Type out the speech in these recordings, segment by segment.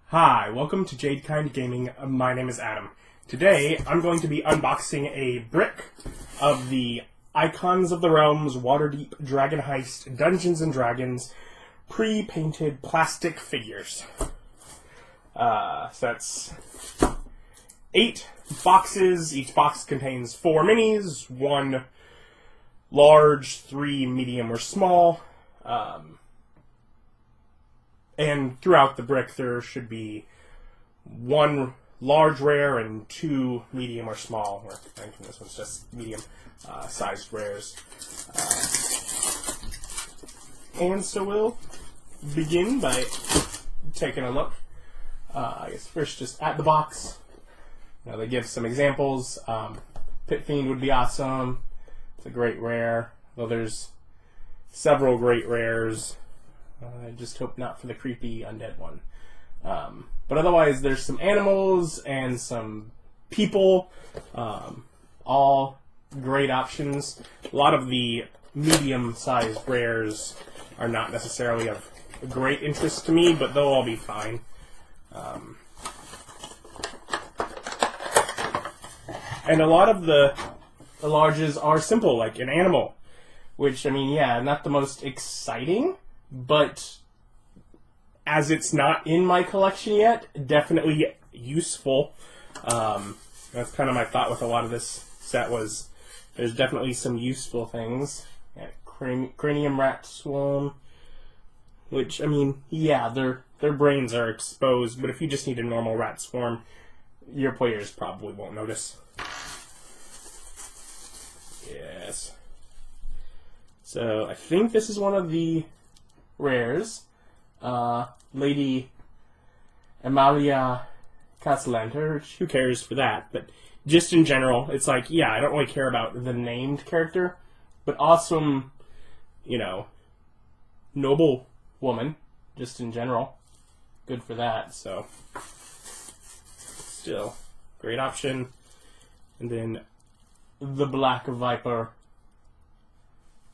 Hi, welcome to Jadekind Gaming. My name is Adam. Today, I'm going to be unboxing a brick of the Icons of the Realms Waterdeep Dragon Heist Dungeons & Dragons pre-painted plastic figures. So that's 8 boxes. Each box contains 4 minis, 1 large, 3 medium or small. And throughout the brick, there should be 1 large rare and 2 medium or small. I think this one's just medium sized rares. And so we'll begin by taking a look. I guess first just at the box. Now they give some examples. Pit Fiend would be awesome. It's a great rare. Though there's several great rares. I just hope not for the creepy undead one. But otherwise, there's some animals and some people. All great options. A lot of the medium-sized rares are not necessarily of great interest to me, but they'll all be fine. And a lot of the larges are simple, like an animal. Which, I mean, yeah, not the most exciting, but as it's not in my collection yet, definitely useful. That's kind of my thought with a lot of this set was there's definitely some useful things. Yeah, Cranium Rat Swarm, which, I mean, yeah, their brains are exposed, but if you just need a normal rat swarm, your players probably won't notice. Yes. So, I think this is one of the rares. Lady Amalia Castellanter, who cares for that? But just in general, it's like, yeah, I don't really care about the named character, but awesome, you know, noble woman, just in general. Good for that, so. Still, great option. And then the Black Viper.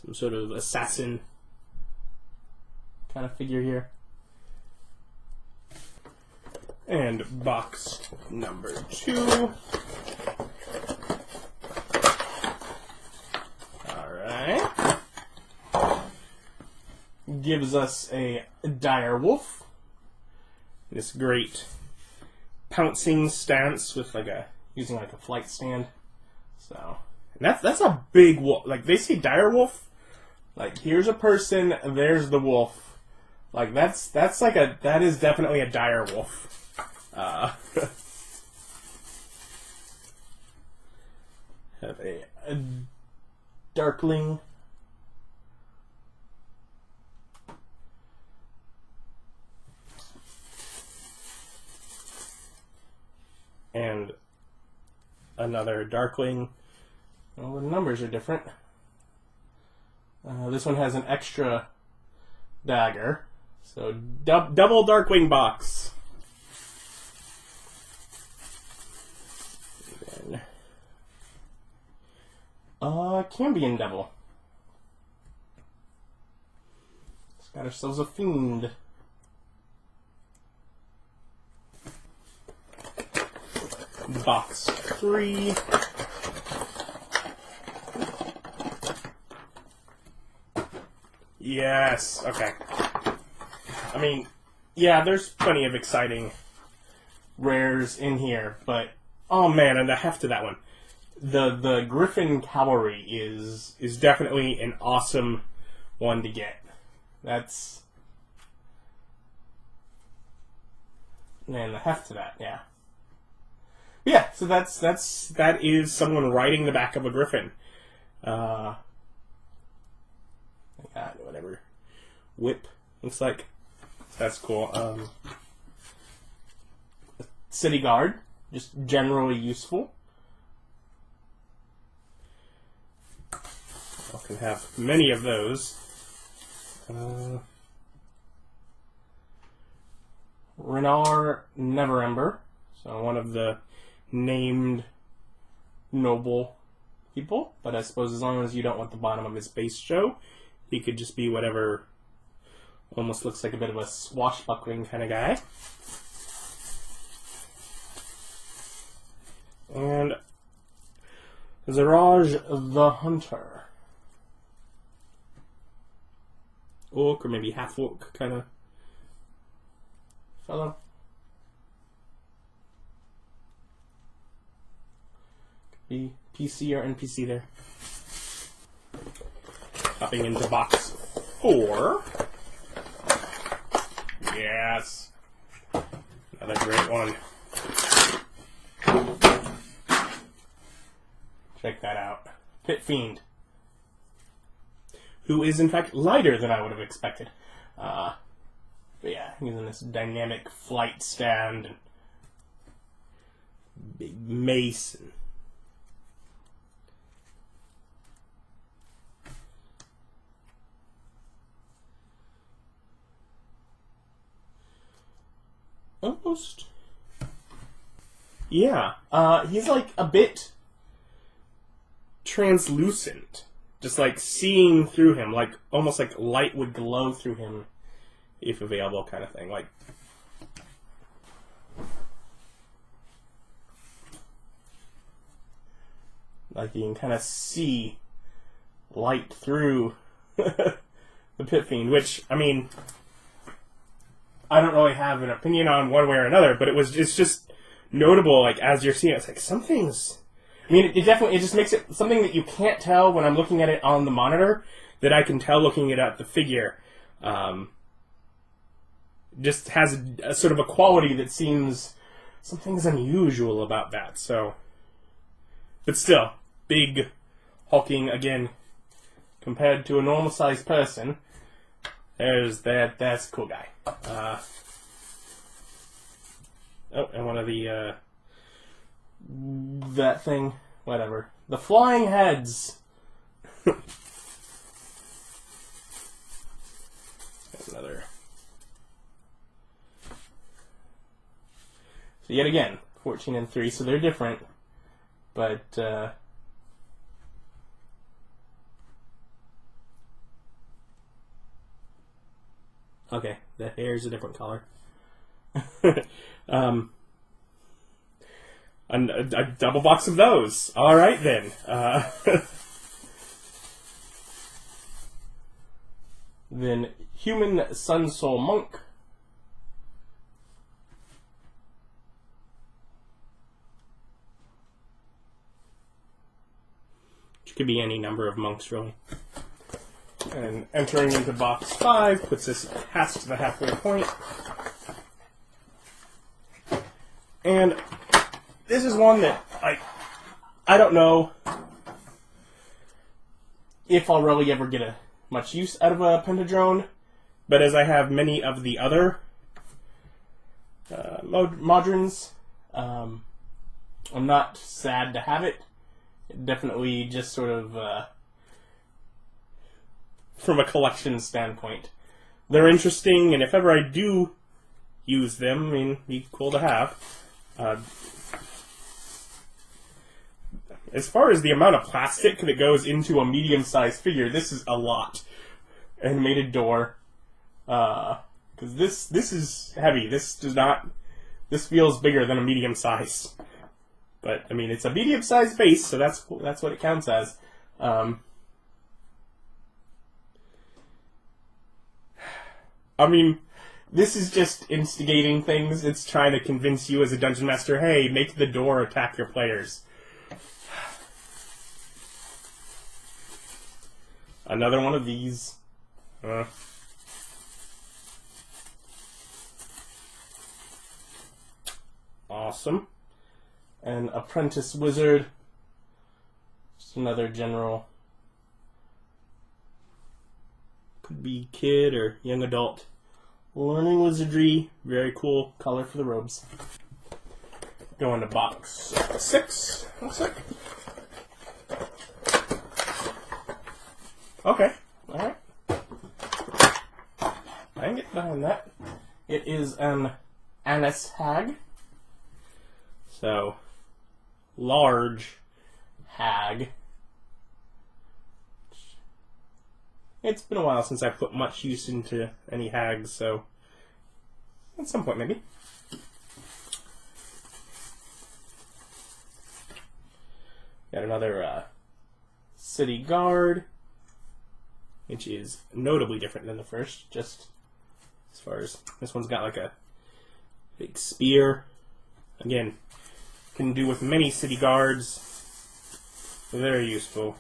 Some sort of assassin kind of figure here. And box number 2. Alright. Gives us a dire wolf. This great pouncing stance with using a flight stand. So, and that's a big wolf. Like, they say dire wolf. Like, here's a person, there's the wolf. Like, that is definitely a dire wolf. Have a Darkling. And another Darkling. Well, the numbers are different. This one has an extra dagger. So, double Darkwing box. And then, can be in double. Let's got ourselves a Fiend. Box 3. Yes, okay. I mean, yeah, there's plenty of exciting rares in here, but oh man, and the heft of that one. The Griffin Cavalry is definitely an awesome one to get. That's, man, the heft of that, yeah. Yeah, so that is someone riding the back of a griffin. Whatever. Whip, looks like. That's cool. City Guard, just generally useful. I can have many of those. Renar Neverember, so one of the named noble people, but I suppose as long as you don't want the bottom of his face show, he could just be whatever almost looks like a bit of a swashbuckling kind of guy. And Zaraj the Hunter. Orc, or maybe half-orc kind of fellow. Could be PC or NPC there. Hopping into box 4. Yes. Another great one. Check that out. Pit Fiend. Who is, in fact, lighter than I would have expected. But yeah, he's in this dynamic flight stand and big mace. And almost. Yeah, he's like a bit translucent. Just like seeing through him, like almost like light would glow through him if available, kind of thing. Like you can kind of see light through the Pit Fiend, which, I mean, I don't really have an opinion on one way or another, but it's just notable, like, as you're seeing it, it's like, something's... I mean, it just makes it something that you can't tell when I'm looking at it on the monitor, that I can tell looking at the figure. Just has a sort of a quality that seems... something's unusual about that, so... But still, big, hulking, again, compared to a normal-sized person, that's a cool guy. Oh, and one of the, that thing, whatever. The flying heads. Another. So yet again, 14 and 3, so they're different, but, okay, the hair's a different color. A double box of those. All right, then. Then Human Sun Soul Monk. Which could be any number of monks, really. And entering into box 5 puts us past the halfway point. And this is one that I don't know if I'll really ever get much use out of a pentadrone, but as I have many of the other modrons, I'm not sad to have it. Definitely just sort of from a collection standpoint. They're interesting, and if ever I do use them, I mean, it'd be cool to have. As far as the amount of plastic that goes into a medium-sized figure, this is a lot. Animated door. Because this is heavy. This feels bigger than a medium size. But, I mean, it's a medium-sized base, so that's what it counts as. I mean, this is just instigating things. It's trying to convince you as a dungeon master, hey, make the door attack your players. Another one of these. Awesome. An apprentice wizard. Just another general. Could be kid or young adult. Learning wizardry. Very cool color for the robes. Going to box 6. Looks like. Okay. Alright. I can get behind that. It is an anise hag. So, large hag. It's been a while since I put much use into any hags, so at some point maybe. Got another city guard, which is notably different than the first, just as far as this one's got like a big spear. Again, can do with many city guards. Very useful.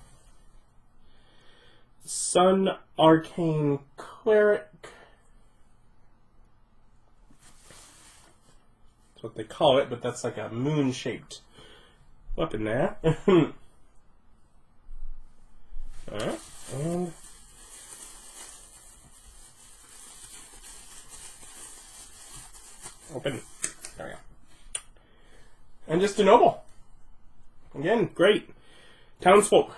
Sun Arcane Cleric. That's what they call it, but that's like a moon-shaped weapon there. Alright, and open. There we go. And just a noble. Again, great. Townsfolk.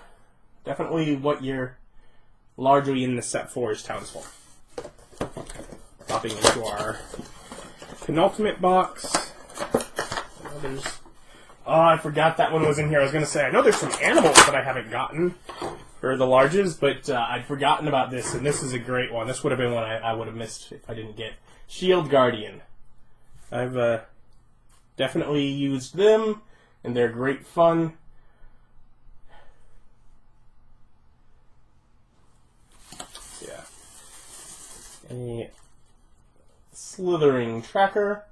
Definitely what you're largely in the set for is townsfolk. Popping into our penultimate box. Oh, I forgot that one was in here. I was going to say, I know there's some animals that I haven't gotten for the larges, but I'd forgotten about this, and this is a great one. This would have been one I would have missed if I didn't get. Shield Guardian. I've definitely used them, and they're great fun. Yeah. A Slithering Tracker.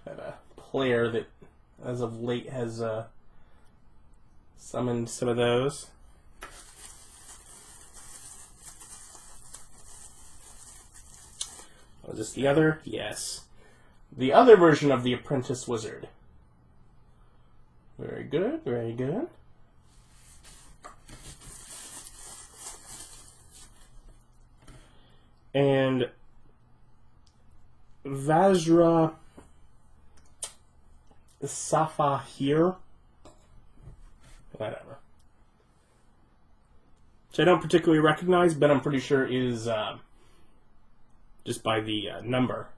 Had a player that, as of late, has summoned some of those. Was this the other? Yes. The other version of the Apprentice Wizard. Very good, very good. And Vajra Safa here. Whatever. Which I don't particularly recognize, but I'm pretty sure is, just by the number,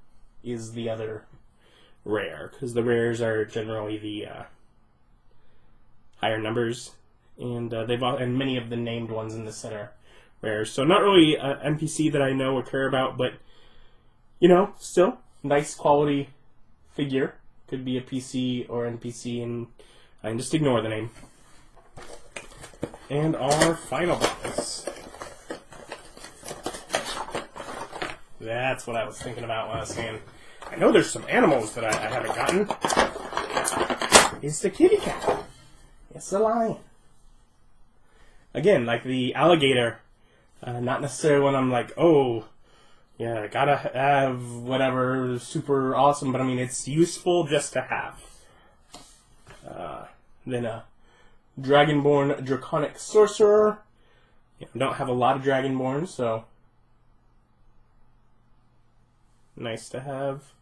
is the other rare. Because the rares are generally the higher numbers. And and many of the named ones in this set are rares. So not really an NPC that I know or care about, but, you know, still, nice quality figure. Could be a PC or NPC, and I can just ignore the name. And our final box. That's what I was thinking about when I was saying, I know there's some animals that I haven't gotten. It's the kitty cat. It's the lion. Again, like the alligator, not necessarily when I'm like, oh, yeah, I gotta have whatever super awesome, but I mean, it's useful just to have. Then a Dragonborn Draconic Sorcerer. Yeah, I don't have a lot of Dragonborn, so nice to have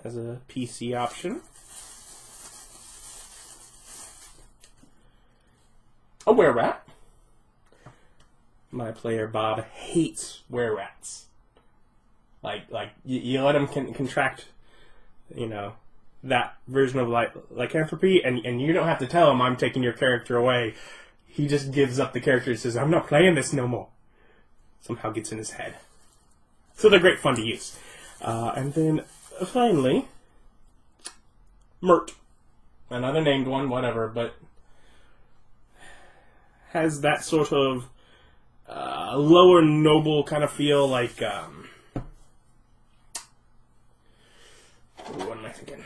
as a PC option. A Were-Rat. My player Bob hates were-rats. Like you let him contract, you know, that version of lycanthropy, and you don't have to tell him I'm taking your character away. He just gives up the character and says, I'm not playing this no more. Somehow gets in his head. So they're great fun to use. And then finally, Mert. Another named one, whatever, but has that sort of lower noble kind of feel, like what am I thinking?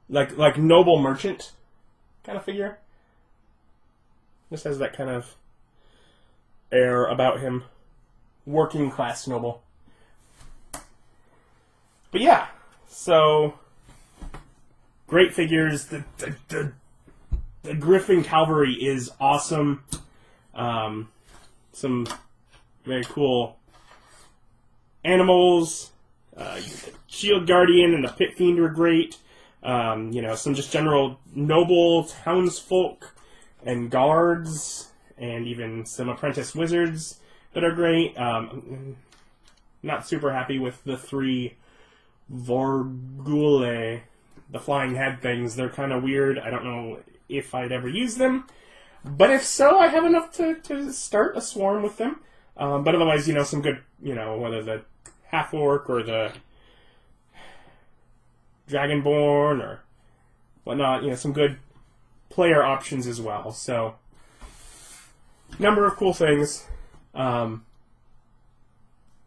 Like noble merchant kind of figure. This has that kind of air about him. Working class noble. But yeah, so great figures. The Griffin Cavalry is awesome. Some very cool animals. Shield Guardian and the Pit Fiend were great. You know, some just general noble townsfolk and guards, and even some apprentice wizards that are great. Not super happy with the 3 Vorgule, the flying head things. They're kind of weird. I don't know if I'd ever use them. But if so, I have enough to start a swarm with them. But otherwise, some good, whether the half-orc or the Dragonborn or whatnot, some good player options as well. So, number of cool things. And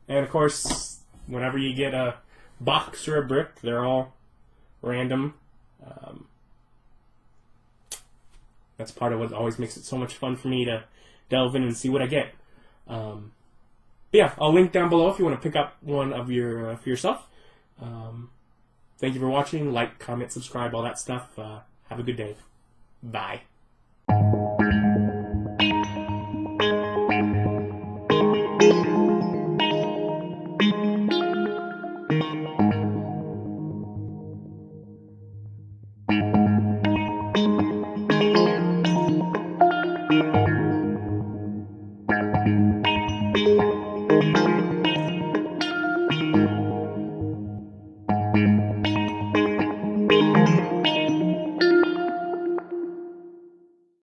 of course, whenever you get a box or a brick, they're all random. That's part of what always makes it so much fun for me to delve in and see what I get. But yeah, I'll link down below if you want to pick up one of your for yourself. Thank you for watching. Like, comment, subscribe, all that stuff. Have a good day. Bye.